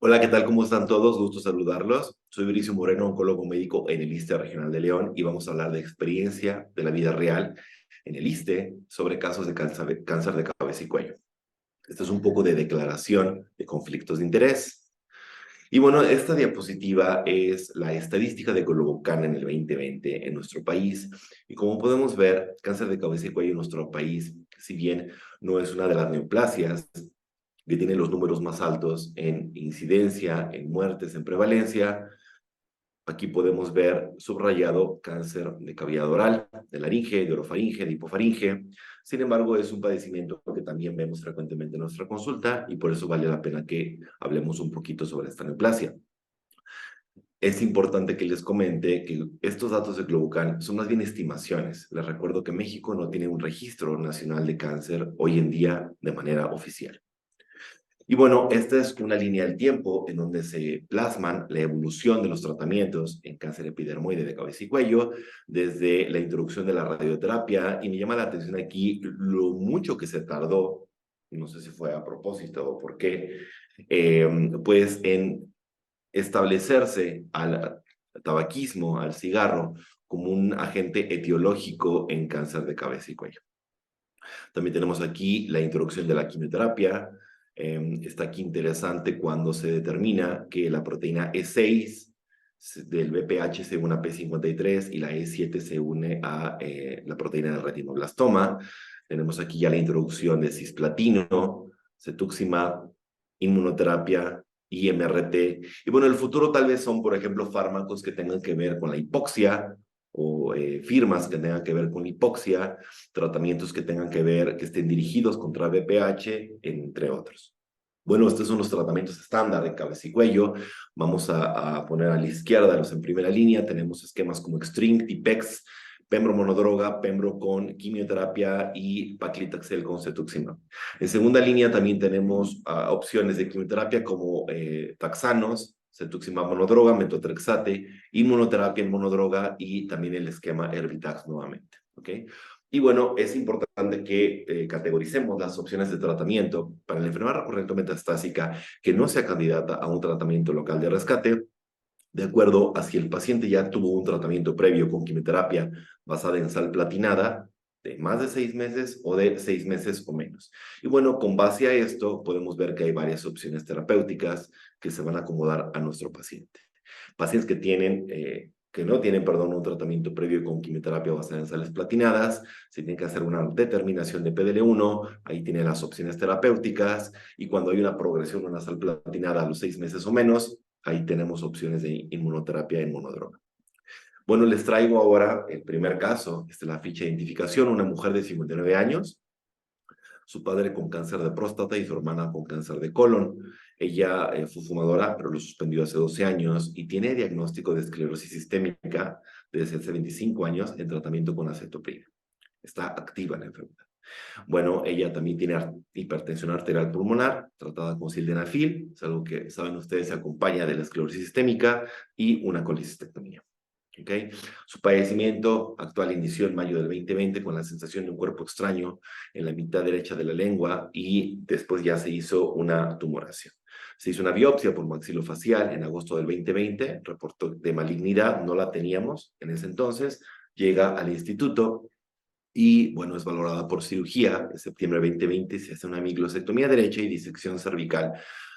Hola, ¿qué tal? ¿Cómo están todos? Gusto saludarlos. Soy Bricio Moreno, oncólogo médico en el ISSSTE Regional de León y vamos a hablar de experiencia de la vida real en el ISSSTE sobre casos de cáncer de cabeza y cuello. Esto es un poco de declaración de conflictos de interés. Y bueno, esta diapositiva es la estadística de Colobocan en el 2020 en nuestro país. Y como podemos ver, cáncer de cabeza y cuello en nuestro país, si bien no es una de las neoplasias que tiene los números más altos en incidencia, en muertes, en prevalencia. Aquí podemos ver subrayado cáncer de cavidad oral, de laringe, de orofaringe, de hipofaringe. Sin embargo, es un padecimiento que también vemos frecuentemente en nuestra consulta y por eso vale la pena que hablemos un poquito sobre esta neoplasia. Es importante que les comente que estos datos de Globocan son más bien estimaciones. Les recuerdo que México no tiene un registro nacional de cáncer hoy en día de manera oficial. Y bueno, esta es una línea del tiempo en donde se plasman la evolución de los tratamientos en cáncer epidermoide de cabeza y cuello, desde la introducción de la radioterapia, y me llama la atención aquí lo mucho que se tardó, no sé si fue a propósito o por qué, pues en establecerse al tabaquismo, al cigarro, como un agente etiológico en cáncer de cabeza y cuello. También tenemos aquí la introducción de la quimioterapia. Está aquí interesante cuando se determina que la proteína E6 del BPH se une a P53 y la E7 se une a la proteína del retinoblastoma. Tenemos aquí ya la introducción de cisplatino, cetuximab, inmunoterapia, IMRT. Y bueno, el futuro tal vez son, por ejemplo, fármacos que tengan que ver con la hipoxia o firmas que tengan que ver con hipoxia, tratamientos que tengan que ver, que estén dirigidos contra BPH, entre otros. Bueno, estos son los tratamientos estándar en cabeza y cuello. Vamos a poner a la izquierda, los en primera línea, tenemos esquemas como Extreme, Tipex, Pembro monodroga, Pembro con quimioterapia y Paclitaxel con cetuximab. En segunda línea también tenemos opciones de quimioterapia como taxanos, cetuximab monodroga, metotrexate, inmunoterapia en monodroga y también el esquema Erbitax nuevamente. ¿Ok? Y bueno, es importante que categoricemos las opciones de tratamiento para la enfermedad recurrente o metastásica que no sea candidata a un tratamiento local de rescate, de acuerdo a si el paciente ya tuvo un tratamiento previo con quimioterapia basada en sal platinada de más de 6 meses o de 6 meses o menos. Y bueno, con base a esto podemos ver que hay varias opciones terapéuticas que se van a acomodar a nuestro paciente. Pacientes que no tienen, perdón, un tratamiento previo con quimioterapia basada en sales platinadas, se tiene que hacer una determinación de PDL1, ahí tienen las opciones terapéuticas, y cuando hay una progresión de una sal platinada a los 6 meses o menos, ahí tenemos opciones de inmunoterapia en monodroga. Bueno, les traigo ahora el primer caso, esta es la ficha de identificación, una mujer de 59 años, su padre con cáncer de próstata y su hermana con cáncer de colon. Ella fue fumadora, pero lo suspendió hace 12 años y tiene diagnóstico de esclerosis sistémica desde hace 25 años en tratamiento con acetoprina. Está activa la enfermedad. Bueno, ella también tiene hipertensión arterial pulmonar, tratada con sildenafil, es algo que saben ustedes se acompaña de la esclerosis sistémica y una colecistectomía. ¿Okay? Su padecimiento actual inició en mayo del 2020 con la sensación de un cuerpo extraño en la mitad derecha de la lengua y después ya se hizo una tumoración. Se hizo una biopsia por maxilofacial en agosto del 2020, reportó de malignidad, no la teníamos en ese entonces, llega al instituto y bueno, es valorada por cirugía. En septiembre de 2020 se hace una miglosectomía derecha y disección cervical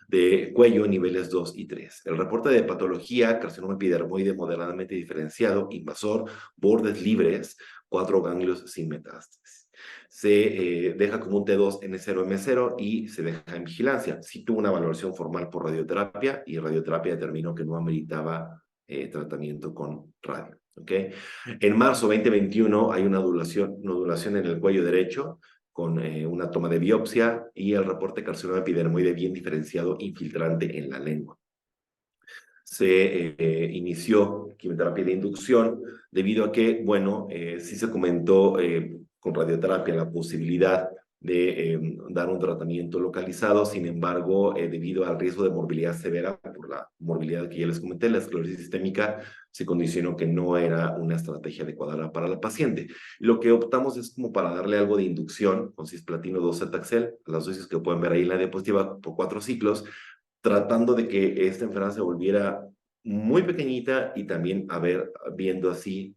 de cuello niveles 2 y 3. El reporte de patología, carcinoma epidermoide moderadamente diferenciado, invasor, bordes libres, 4 ganglios sin metástasis. Se deja como un T2 N0M0 y se deja en vigilancia. Sí tuvo una valoración formal por radioterapia y radioterapia determinó que no ameritaba tratamiento con radio. ¿Okay? En marzo 2021 hay una nodulación en el cuello derecho con una toma de biopsia y el reporte carcinoma epidermoide bien diferenciado infiltrante en la lengua. Se inició quimioterapia de inducción debido a que, bueno, sí se comentó con radioterapia la posibilidad de dar un tratamiento localizado. Sin embargo, debido al riesgo de morbilidad severa, por la morbilidad que ya les comenté, la esclerosis sistémica, se condicionó que no era una estrategia adecuada para la paciente. Lo que optamos es como para darle algo de inducción con cisplatino 2-cetaxel, las dosis que pueden ver ahí en la diapositiva por 4 ciclos, tratando de que esta enfermedad se volviera muy pequeñita y también viendo así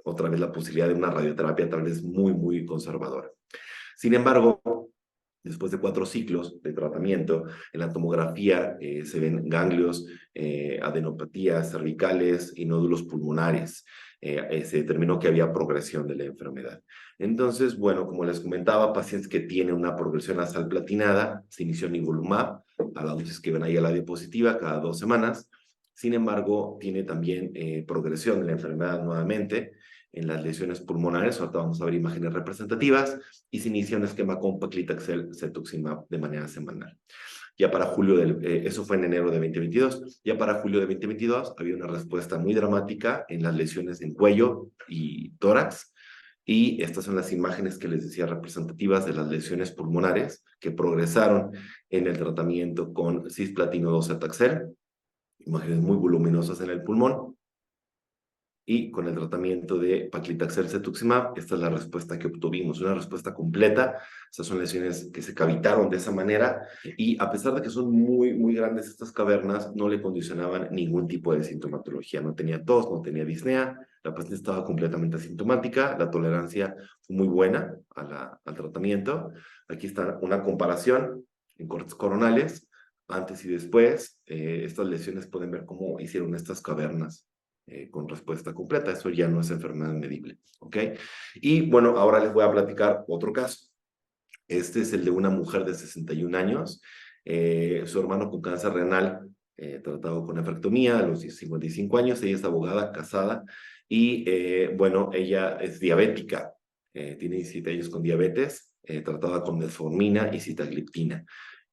otra vez la posibilidad de una radioterapia tal vez muy, muy conservadora. Sin embargo, después de 4 ciclos de tratamiento, en la tomografía se ven ganglios, adenopatías cervicales y nódulos pulmonares. Se determinó que había progresión de la enfermedad. Entonces, bueno, como les comentaba, pacientes que tienen una progresión nasal platinada, se inició nivolumab, a la dosis que ven ahí a la diapositiva, cada 2 semanas. Sin embargo, tiene también progresión de la enfermedad nuevamente en las lesiones pulmonares. Ahorita vamos a ver imágenes representativas y se inicia un esquema con paclitaxel cetuximab de manera semanal. Ya para julio eso fue en enero de 2022, ya para julio de 2022 había una respuesta muy dramática en las lesiones en cuello y tórax, y estas son las imágenes que les decía representativas de las lesiones pulmonares que progresaron en el tratamiento con cisplatino 2-Taxel, imágenes muy voluminosas en el pulmón, y con el tratamiento de paclitaxel cetuximab, esta es la respuesta que obtuvimos, una respuesta completa. Estas son lesiones que se cavitaron de esa manera, y a pesar de que son muy, muy grandes estas cavernas, no le condicionaban ningún tipo de sintomatología. No tenía tos, no tenía disnea, la paciente estaba completamente asintomática, la tolerancia fue muy buena al tratamiento. Aquí está una comparación en cortes coronales, antes y después. Estas lesiones pueden ver cómo hicieron estas cavernas con respuesta completa. Eso ya no es enfermedad medible, ¿ok? Y bueno, ahora les voy a platicar otro caso. Este es el de una mujer de 61 años, su hermano con cáncer renal, tratado con nefrectomía a los 55 años. Ella es abogada, casada, y bueno, ella es diabética, tiene 17 años con diabetes, tratada con metformina y sitagliptina.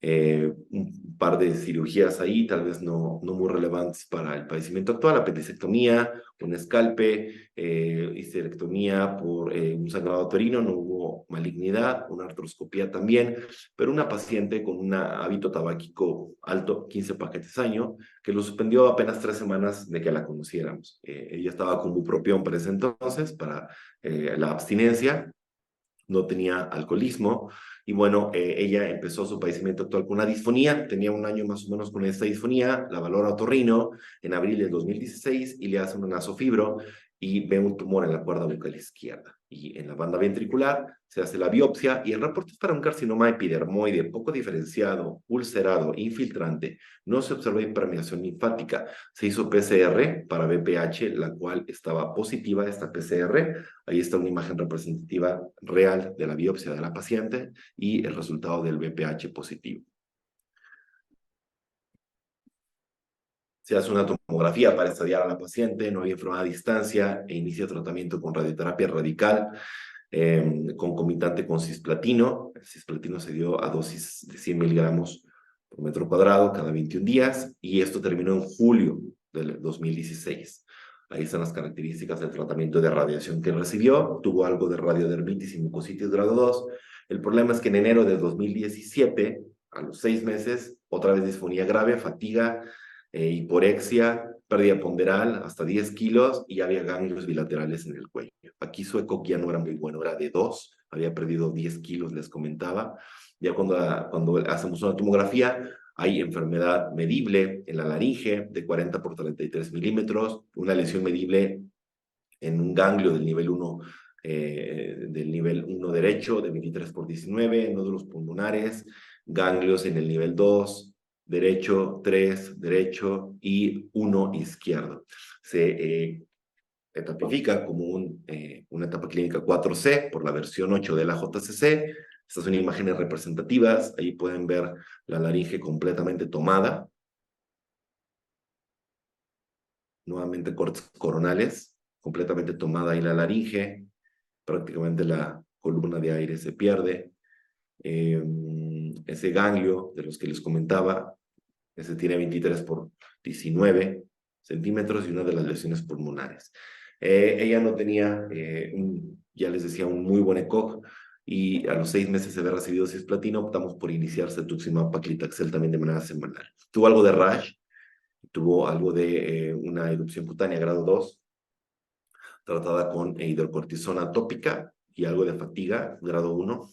Un par de cirugías ahí, tal vez no muy relevantes para el padecimiento actual: apendicectomía, un escalpe, histerectomía por un sangrado uterino, no hubo malignidad, una artroscopía también, pero una paciente con un hábito tabáquico alto, 15 paquetes año, que lo suspendió apenas 3 semanas de que la conociéramos. Ella estaba con bupropión para ese entonces, para la abstinencia, no tenía alcoholismo, y bueno, ella empezó su padecimiento actual con una disfonía, tenía 1 año más o menos con esta disfonía, la valora a otorrino en abril del 2016 y le hace un nasofibro y ve un tumor en la cuerda bucal izquierda. Y en la banda ventricular se hace la biopsia y el reporte es para un carcinoma epidermoide poco diferenciado, ulcerado, infiltrante. No se observó hipermeación linfática. Se hizo PCR para VPH, la cual estaba positiva, esta PCR. Ahí está una imagen representativa real de la biopsia de la paciente y el resultado del VPH positivo. Se hace una tomografía para estadiar a la paciente, no había enfermedad a distancia, e inicia tratamiento con radioterapia radical, concomitante con cisplatino. El cisplatino se dio a dosis de 100 miligramos por metro cuadrado cada 21 días, y esto terminó en julio del 2016. Ahí están las características del tratamiento de radiación que recibió. Tuvo algo de radiodermitis y mucositis grado 2. El problema es que en enero de 2017, a los 6 meses, otra vez disfonía grave, fatiga, hiporexia, pérdida ponderal hasta 10 kilos, y había ganglios bilaterales en el cuello. Aquí su ECOG ya no era muy bueno, era de 2, había perdido 10 kilos, les comentaba. Ya cuando hacemos una tomografía, hay enfermedad medible en la laringe de 40 por 33 milímetros, una lesión medible en un ganglio del nivel 1, derecho de 23 por 19, nódulos pulmonares, ganglios en el nivel 2, derecho, 3, derecho y 1 izquierdo. Se etapifica como una etapa clínica 4C por la versión 8 de la JCC. Estas son imágenes representativas. Ahí pueden ver la laringe completamente tomada. Nuevamente cortes coronales, completamente tomada ahí la laringe. Prácticamente la columna de aire se pierde. Ese ganglio de los que les comentaba, ese tiene 23 por 19 centímetros y una de las lesiones pulmonares. Ella no tenía, ya les decía, un muy buen ECOG, y a los 6 meses de haber recibido cisplatino optamos por iniciar cetuximab paclitaxel también de manera semanal. Tuvo algo de rash, tuvo algo de una erupción cutánea grado 2, tratada con hidrocortisona tópica, y algo de fatiga grado 1.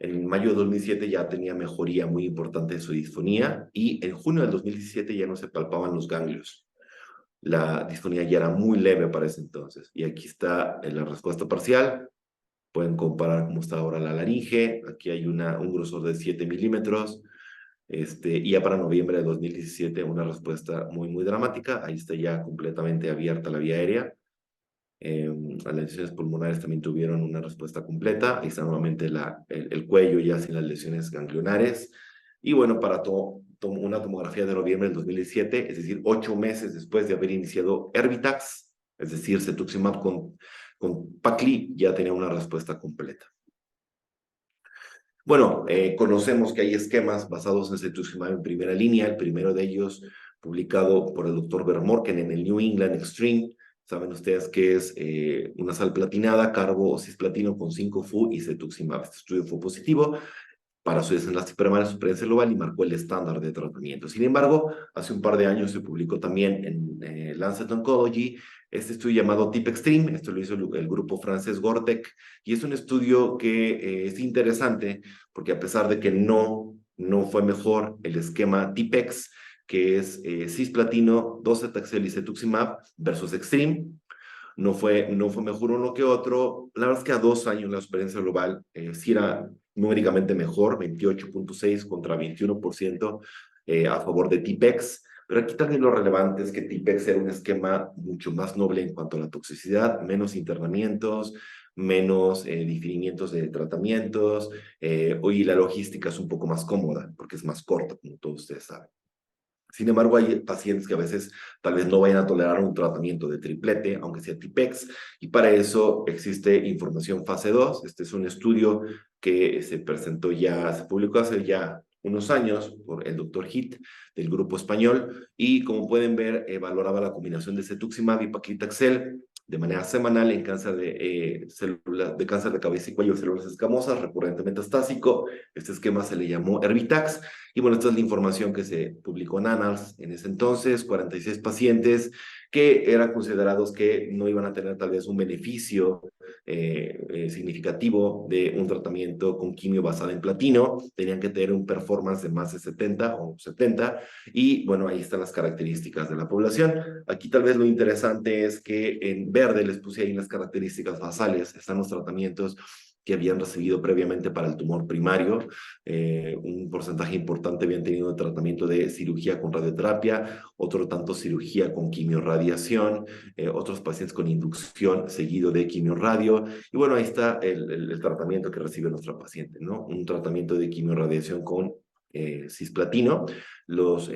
En mayo de 2007 ya tenía mejoría muy importante de su disfonía y en junio del 2017 ya no se palpaban los ganglios. La disfonía ya era muy leve para ese entonces. Y aquí está la respuesta parcial. Pueden comparar cómo está ahora la laringe. Aquí hay un grosor de 7 milímetros. Y ya para noviembre de 2017 una respuesta muy, muy dramática. Ahí está ya completamente abierta la vía aérea. Las lesiones pulmonares también tuvieron una respuesta completa. Ahí está nuevamente el cuello ya sin las lesiones ganglionares. Y bueno, para una tomografía de noviembre del 2017, es decir, 8 meses después de haber iniciado Erbitax, es decir, cetuximab con Pacli, ya tenía una respuesta completa. Bueno, conocemos que hay esquemas basados en cetuximab en primera línea. El primero de ellos, publicado por el doctor Vermorken en el New England Extreme. Saben ustedes que es una sal platinada, carbo o cisplatino con 5-FU y cetuximab. Este estudio fue positivo para su desenlace primario, supervivencia global y marcó el estándar de tratamiento. Sin embargo, hace un par de años se publicó también en Lancet Oncology este estudio llamado TIP Extreme. Esto lo hizo el grupo francés Gortec y es un estudio que es interesante porque a pesar de que no fue mejor el esquema TIPEX, que es cisplatino, docetaxel y cetuximab versus Extreme, no fue mejor uno que otro. La verdad es que a 2 años la experiencia global sí era numéricamente mejor, 28.6 contra 21% a favor de Tipex. Pero aquí también lo relevante es que Tipex era un esquema mucho más noble en cuanto a la toxicidad, menos internamientos, menos diferimientos de tratamientos, hoy la logística es un poco más cómoda porque es más corta, como todos ustedes saben. Sin embargo, hay pacientes que a veces tal vez no vayan a tolerar un tratamiento de triplete, aunque sea TIPEX, y para eso existe información fase 2. Este es un estudio que se presentó ya, se publicó hace ya unos años por el doctor Hit del grupo español, y como pueden ver, valoraba la combinación de cetuximab y paclitaxel de manera semanal en cáncer de cáncer de cabeza y cuello, células escamosas, recurrente metastásico. Este esquema se le llamó Erbitax. Y bueno, esta es la información que se publicó en Annals en ese entonces, 46 pacientes que eran considerados que no iban a tener tal vez un beneficio significativo de un tratamiento con quimio basado en platino, tenían que tener un performance de más de 70 o 70, y bueno, ahí están las características de la población. Aquí tal vez lo interesante es que en verde les puse ahí las características basales, están los tratamientos que habían recibido previamente para el tumor primario. Un porcentaje importante habían tenido tratamiento de cirugía con radioterapia, otro tanto cirugía con quimiorradiación, otros pacientes con inducción seguido de quimiorradio. Y bueno, ahí está el tratamiento que recibe nuestra paciente, ¿no? Un tratamiento de quimiorradiación con cisplatino. Los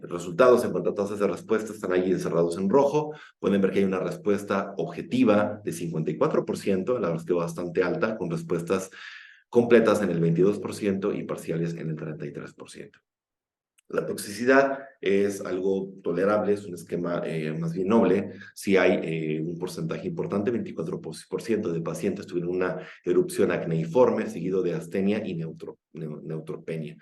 resultados en cuanto a tasas de respuesta están ahí encerrados en rojo. Pueden ver que hay una respuesta objetiva de 54%, la verdad es que bastante alta, con respuestas completas en el 22% y parciales en el 33%. La toxicidad es algo tolerable, es un esquema más bien noble. Si hay un porcentaje importante, 24% de pacientes tuvieron una erupción acneiforme, seguido de astenia y neutropenia.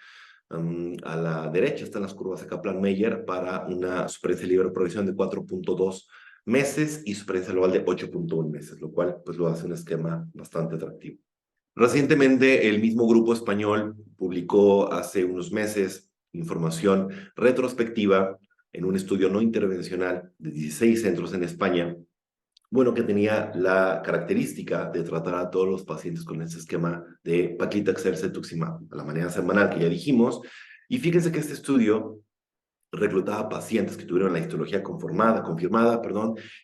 A la derecha están las curvas de Kaplan-Meier para una supervivencia libre de progresión de 4.2 meses y supervivencia global de 8.1 meses, lo cual pues lo hace un esquema bastante atractivo. Recientemente, el mismo grupo español publicó hace unos meses información retrospectiva en un estudio no intervencional de 16 centros en España, bueno, que tenía la característica de tratar a todos los pacientes con ese esquema de paclitaxel cetuximab, a la manera semanal que ya dijimos. Y fíjense que este estudio reclutaba pacientes que tuvieron la histología confirmada,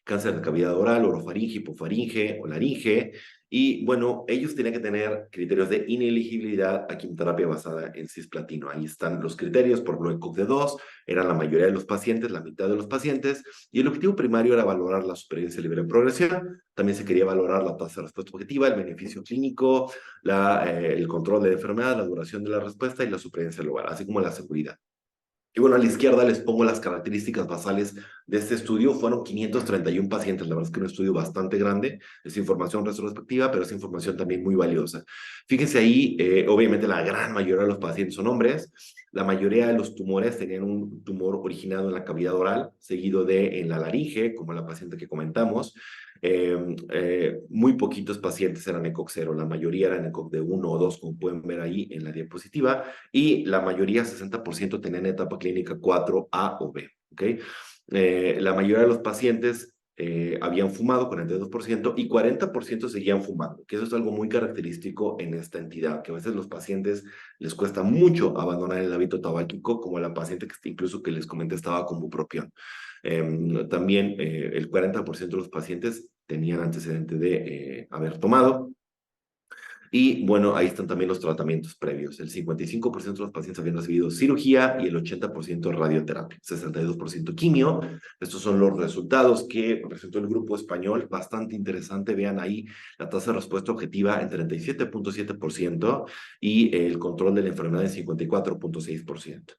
cáncer de cavidad oral, orofaringe, hipofaringe o laringe, y bueno, ellos tenían que tener criterios de inelegibilidad a quimioterapia basada en cisplatino. Ahí están los criterios por Blood de 2, eran la mayoría de los pacientes, la mitad de los pacientes, y el objetivo primario era valorar la supervivencia libre de progresión. También se quería valorar la tasa de respuesta objetiva, el beneficio clínico, el control de la enfermedad, la duración de la respuesta y la supervivencia global, así como la seguridad. Y bueno, a la izquierda les pongo las características basales de este estudio. Fueron 531 pacientes, la verdad es que un estudio bastante grande. Es información retrospectiva, pero es información también muy valiosa. Fíjense ahí, obviamente la gran mayoría de los pacientes son hombres. La mayoría de los tumores tenían un tumor originado en la cavidad oral, seguido de en la laringe, como la paciente que comentamos. Muy poquitos pacientes eran ECOG 0, la mayoría eran ECOG de 1 o 2, como pueden ver ahí en la diapositiva, y la mayoría, 60%, tenían etapa clínica 4A o B, ¿ok? La mayoría de los pacientes habían fumado, 42%, y 40% seguían fumando, que eso es algo muy característico en esta entidad, que a veces los pacientes les cuesta mucho abandonar el hábito tabáquico, como la paciente que incluso que les comenté estaba con bupropión. También el 40% de los pacientes tenían antecedente de haber tomado. Y bueno, ahí están también los tratamientos previos. El 55% de los pacientes habían recibido cirugía y el 80% radioterapia, 62% quimio. Estos son los resultados que presentó el grupo español, bastante interesante. Vean ahí la tasa de respuesta objetiva en 37.7% y el control de la enfermedad en 54.6%.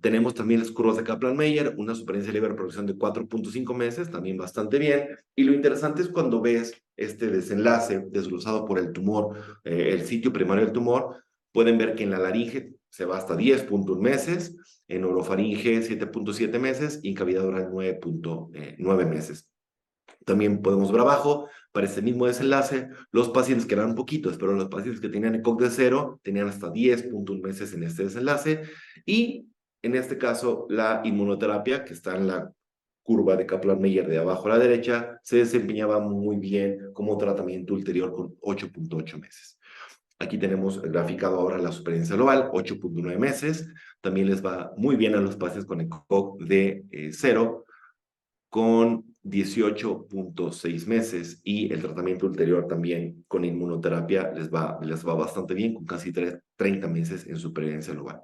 Tenemos también las curvas de Kaplan-Meier, una supervivencia libre de progresión de 4.5 meses, también bastante bien. Y lo interesante es cuando ves este desenlace desglosado por el tumor, el sitio primario del tumor, pueden ver que en la laringe se va hasta 10.1 meses, en orofaringe 7.7 meses y en cavidad oral 9.9 meses. También podemos ver abajo, para este mismo desenlace, los pacientes que eran poquitos, pero los pacientes que tenían ECOG de 0 tenían hasta 10.1 meses en este desenlace. Y en este caso, la inmunoterapia, que está en la curva de Kaplan-Meier de abajo a la derecha, se desempeñaba muy bien como tratamiento ulterior con 8.8 meses. Aquí tenemos graficado ahora la supervivencia global, 8.9 meses. También les va muy bien a los pacientes con ECOG de 0, con 18.6 meses, y el tratamiento ulterior también con inmunoterapia les va bastante bien, con casi 30 meses en supervivencia global.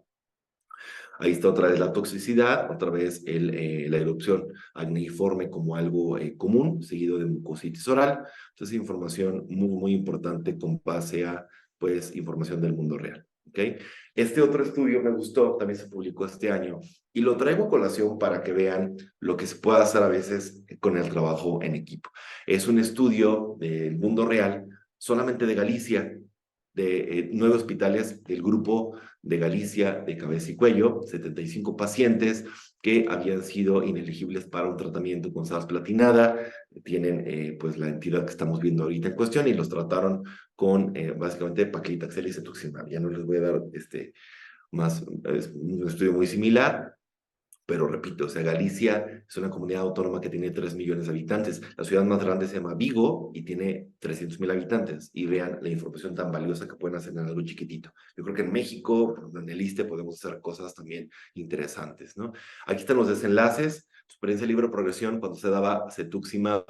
Ahí está otra vez la toxicidad, otra vez la erupción acneiforme como algo común, seguido de mucositis oral. Entonces, información muy, muy importante con base a, pues, información del mundo real. ¿Okay? Este otro estudio me gustó, también se publicó este año, y lo traigo a colación para que vean lo que se puede hacer a veces con el trabajo en equipo. Es un estudio del mundo real, solamente de Galicia, de 9 hospitales del grupo de Galicia de cabeza y cuello, 75 pacientes que habían sido inelegibles para un tratamiento con sal platinada, tienen pues la entidad que estamos viendo ahorita en cuestión, y los trataron con básicamente paclitaxel y cetuximab. Ya no les voy a dar más, es un estudio muy similar, pero repito, o sea, Galicia es una comunidad autónoma que tiene 3 millones de habitantes. La ciudad más grande se llama Vigo y tiene 300,000 habitantes. Y vean la información tan valiosa que pueden hacer en algo chiquitito. Yo creo que en México, en el ISSSTE, podemos hacer cosas también interesantes, ¿no? Aquí están los desenlaces. Experiencia libre de progresión cuando se daba cetuximab,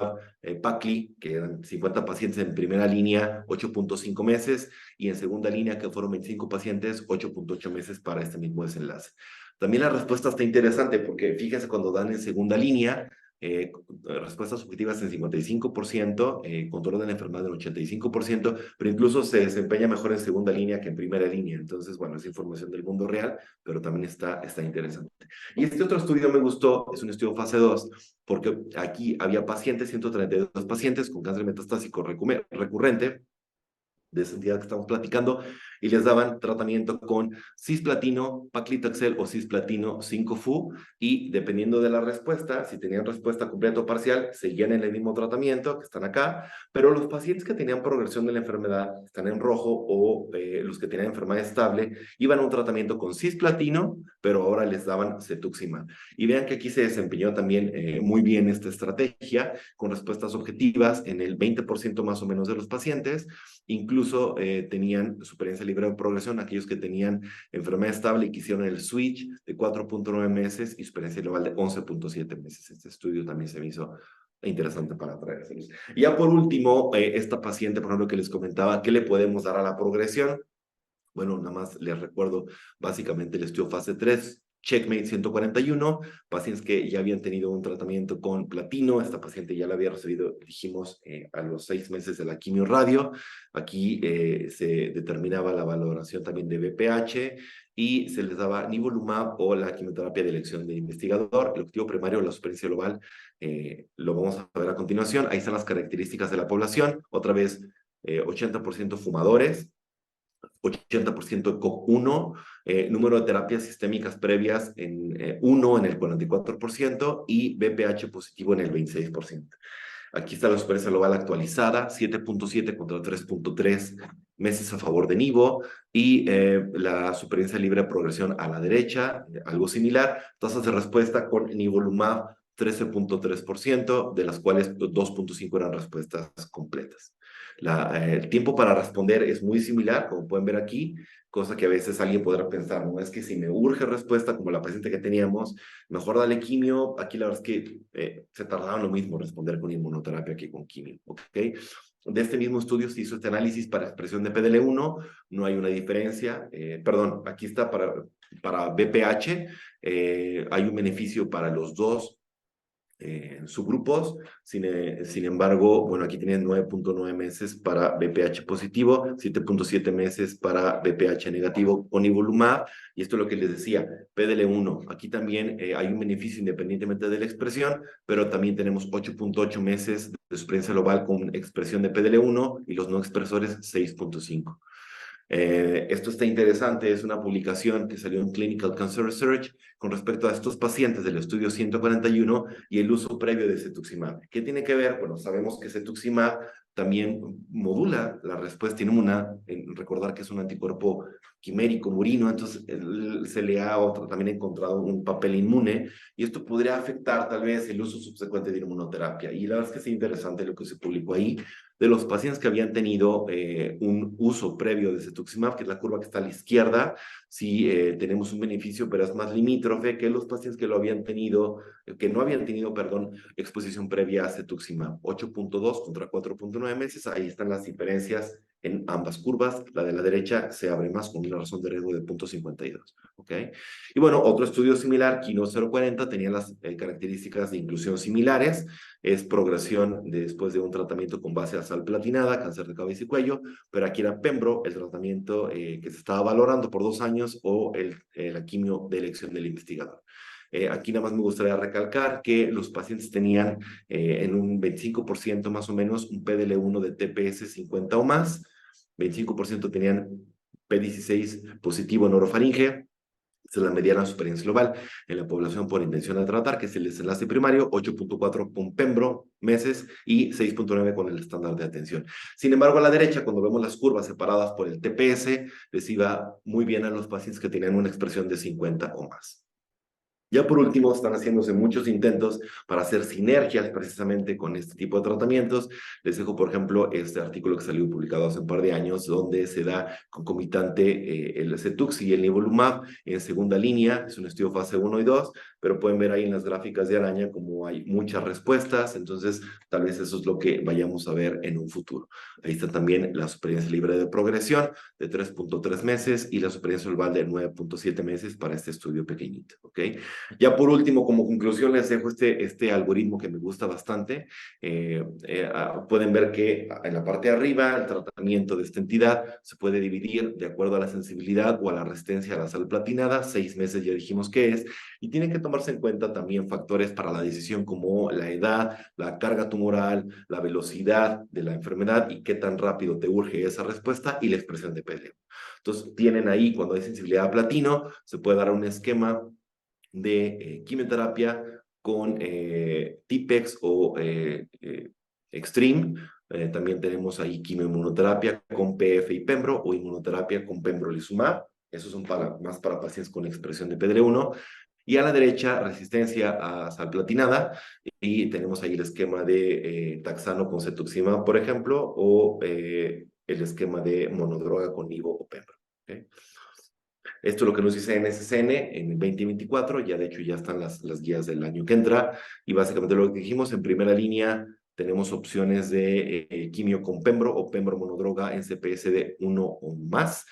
Pacli, que eran 50 pacientes en primera línea, 8.5 meses, y en segunda línea, que fueron 25 pacientes, 8.8 meses para este mismo desenlace. También la respuesta está interesante porque fíjense cuando dan en segunda línea, respuestas objetivas en 55%, control de la enfermedad en 85%, pero incluso se desempeña mejor en segunda línea que en primera línea. Entonces, bueno, es información del mundo real, pero también está interesante. Y este otro estudio me gustó, es un estudio fase 2, porque aquí había pacientes, 132 pacientes con cáncer metastásico recurrente, de esa entidad que estamos platicando, y les daban tratamiento con cisplatino, paclitaxel o cisplatino 5-FU, y dependiendo de la respuesta, si tenían respuesta completa o parcial, seguían en el mismo tratamiento que están acá, pero los pacientes que tenían progresión de la enfermedad, están en rojo, o los que tenían enfermedad estable, iban a un tratamiento con cisplatino, pero ahora les daban cetuximab. Y vean que aquí se desempeñó también muy bien esta estrategia, con respuestas objetivas en el 20% más o menos de los pacientes. Incluso tenían supervivencia libre de progresión aquellos que tenían enfermedad estable y que hicieron el switch de 4.9 meses y supervivencia global de 11.7 meses. Este estudio también se me hizo interesante para traérselos. Y ya por último, esta paciente, por ejemplo, que les comentaba, ¿qué le podemos dar a la progresión? Bueno, nada más les recuerdo básicamente el estudio fase 3, Checkmate 141, pacientes que ya habían tenido un tratamiento con platino. Esta paciente ya la había recibido, dijimos, a los 6 meses de la quimio radio. Aquí se determinaba la valoración también de BPH y se les daba nivolumab o la quimioterapia de elección de investigador. El objetivo primario, la supervivencia global, lo vamos a ver a continuación. Ahí están las características de la población. Otra vez, 80% fumadores, 80% ECOG 1, número de terapias sistémicas previas en 1 en el 44% y BPH positivo en el 26%. Aquí está la supervivencia global actualizada, 7.7 contra 3.3 meses a favor de Nivo, y la supervivencia libre de progresión a la derecha, algo similar, tasas de respuesta con nivolumab 13.3%, de las cuales 2.5 eran respuestas completas. El tiempo para responder es muy similar, como pueden ver aquí, cosa que a veces alguien podrá pensar, no es que si me urge respuesta, como la paciente que teníamos, mejor dale quimio. Aquí la verdad es que se tardaba lo mismo responder con inmunoterapia que con quimio, ¿ok? De este mismo estudio se hizo este análisis para expresión de PDL1, no hay una diferencia, perdón, aquí está para BPH, hay un beneficio para los dos subgrupos. Sin embargo, bueno, aquí tienen 9.9 meses para BPH positivo, 7.7 meses para BPH negativo con nivolumab, y esto es lo que les decía, PDL1, aquí también hay un beneficio independientemente de la expresión, pero también tenemos 8.8 meses de supervivencia global con expresión de PDL1 y los no expresores 6.5. Esto está interesante, es una publicación que salió en Clinical Cancer Research con respecto a estos pacientes del estudio 141 y el uso previo de cetuximab. ¿Qué tiene que ver? Bueno, sabemos que cetuximab también modula la respuesta inmune, recordar que es un anticuerpo quimérico murino, entonces se le ha también encontrado un papel inmune, y esto podría afectar tal vez el uso subsecuente de inmunoterapia. Y la verdad es que es interesante lo que se publicó ahí, de los pacientes que habían tenido un uso previo de cetuximab, que es la curva que está a la izquierda, sí tenemos un beneficio, pero es más limítrofe que los pacientes que lo habían tenido, que no habían tenido, perdón, exposición previa a cetuximab. 8.2 contra 4.9 meses, ahí están las diferencias en ambas curvas. La de la derecha se abre más con una razón de riesgo de 0.52, ¿ok? Y bueno, otro estudio similar, Kino 040, tenía las características de inclusión similares, es progresión después de un tratamiento con base a sal platinada, cáncer de cabeza y cuello, pero aquí era Pembro, el tratamiento que se estaba valorando por 2 años, o la quimio de elección del investigador. Aquí nada más me gustaría recalcar que los pacientes tenían en un 25% más o menos un PDL1 de TPS 50 o más, 25% tenían P16 positivo en orofaringe, es la mediana supervivencia global en la población por intención de tratar, que es el desenlace primario, 8.4 con Pembro meses y 6.9 con el estándar de atención. Sin embargo, a la derecha, cuando vemos las curvas separadas por el TPS, les iba muy bien a los pacientes que tenían una expresión de 50 o más. Ya por último, están haciéndose muchos intentos para hacer sinergias precisamente con este tipo de tratamientos. Les dejo, por ejemplo, este artículo que salió publicado hace un par de años, donde se da concomitante el Cetux y el nivolumab en segunda línea. Es un estudio fase 1 y 2, pero pueden ver ahí en las gráficas de araña como hay muchas respuestas. Entonces, tal vez eso es lo que vayamos a ver en un futuro. Ahí está también la supervivencia libre de progresión de 3.3 meses y la supervivencia global de 9.7 meses para este estudio pequeñito, ¿ok? Ya por último, como conclusión, les dejo este algoritmo que me gusta bastante. Pueden ver que en la parte de arriba, el tratamiento de esta entidad se puede dividir de acuerdo a la sensibilidad o a la resistencia a la sal platinada. 6 meses ya dijimos que es. Y tienen que tomarse en cuenta también factores para la decisión como la edad, la carga tumoral, la velocidad de la enfermedad y qué tan rápido te urge esa respuesta, y la expresión de PLO. Entonces, tienen ahí, cuando hay sensibilidad a platino, se puede dar un esquema de quimioterapia con TIPEX o Extreme. También tenemos ahí quimioinmunoterapia con PF y Pembro, o inmunoterapia con pembrolizumab. Esos son más para pacientes con expresión de PDL1. Y a la derecha, resistencia a sal platinada. Y tenemos ahí el esquema de taxano con cetuximab, por ejemplo, o el esquema de monodroga con nivo o pembro. ¿Okay? Esto es lo que nos dice NSCN en el 2024, ya de hecho ya están las guías del año que entra, y básicamente lo que dijimos, en primera línea tenemos opciones de quimio con Pembro o Pembro monodroga en CPS de 1 o más.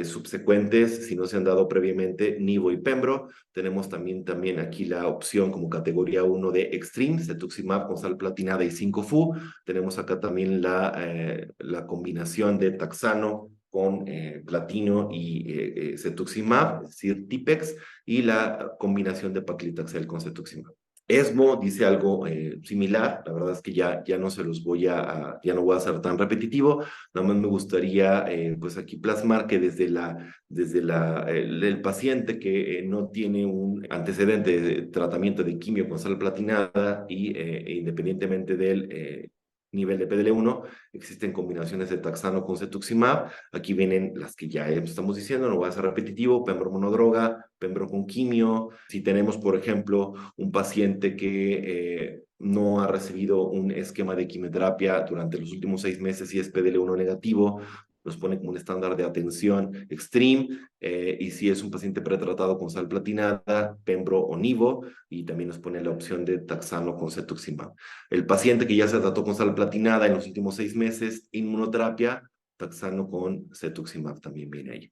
Subsecuentes, si no se han dado previamente, Nivo y Pembro. Tenemos también aquí la opción como categoría 1 de Extreme, cetuximab con sal platinada y 5-FU. Tenemos acá también la combinación de taxano con platino y cetuximab, es decir, TIPEX, y la combinación de paclitaxel con cetuximab. ESMO dice algo similar. La verdad es que ya no se los voy ya no voy a ser tan repetitivo. Nada más me gustaría pues aquí plasmar que el paciente que no tiene un antecedente de tratamiento de quimio con sal platinada e independientemente del nivel de PDL1, existen combinaciones de taxano con cetuximab. Aquí vienen las que ya estamos diciendo, no voy a ser repetitivo: pembro monodroga, pembro con quimio. Si tenemos, por ejemplo, un paciente que no ha recibido un esquema de quimioterapia durante los últimos 6 meses y es PDL1 negativo, nos pone como un estándar de atención extreme, y si es un paciente pretratado con sal platinada, pembro o nivo, y también nos pone la opción de taxano con cetuximab. El paciente que ya se trató con sal platinada en los últimos 6 meses, inmunoterapia, taxano con cetuximab también viene ahí.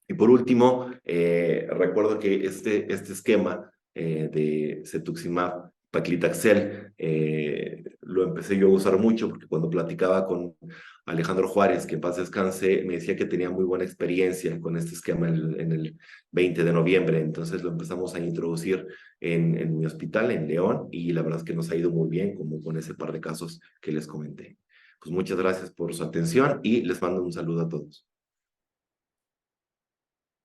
Y por último, recuerdo que este esquema de cetuximab, paclitaxel, lo empecé yo a usar mucho porque cuando platicaba con Alejandro Juárez, que en paz descanse, me decía que tenía muy buena experiencia con este esquema en el 20 de noviembre. Entonces lo empezamos a introducir en mi hospital, en León, y la verdad es que nos ha ido muy bien, como con ese par de casos que les comenté. Pues muchas gracias por su atención y les mando un saludo a todos.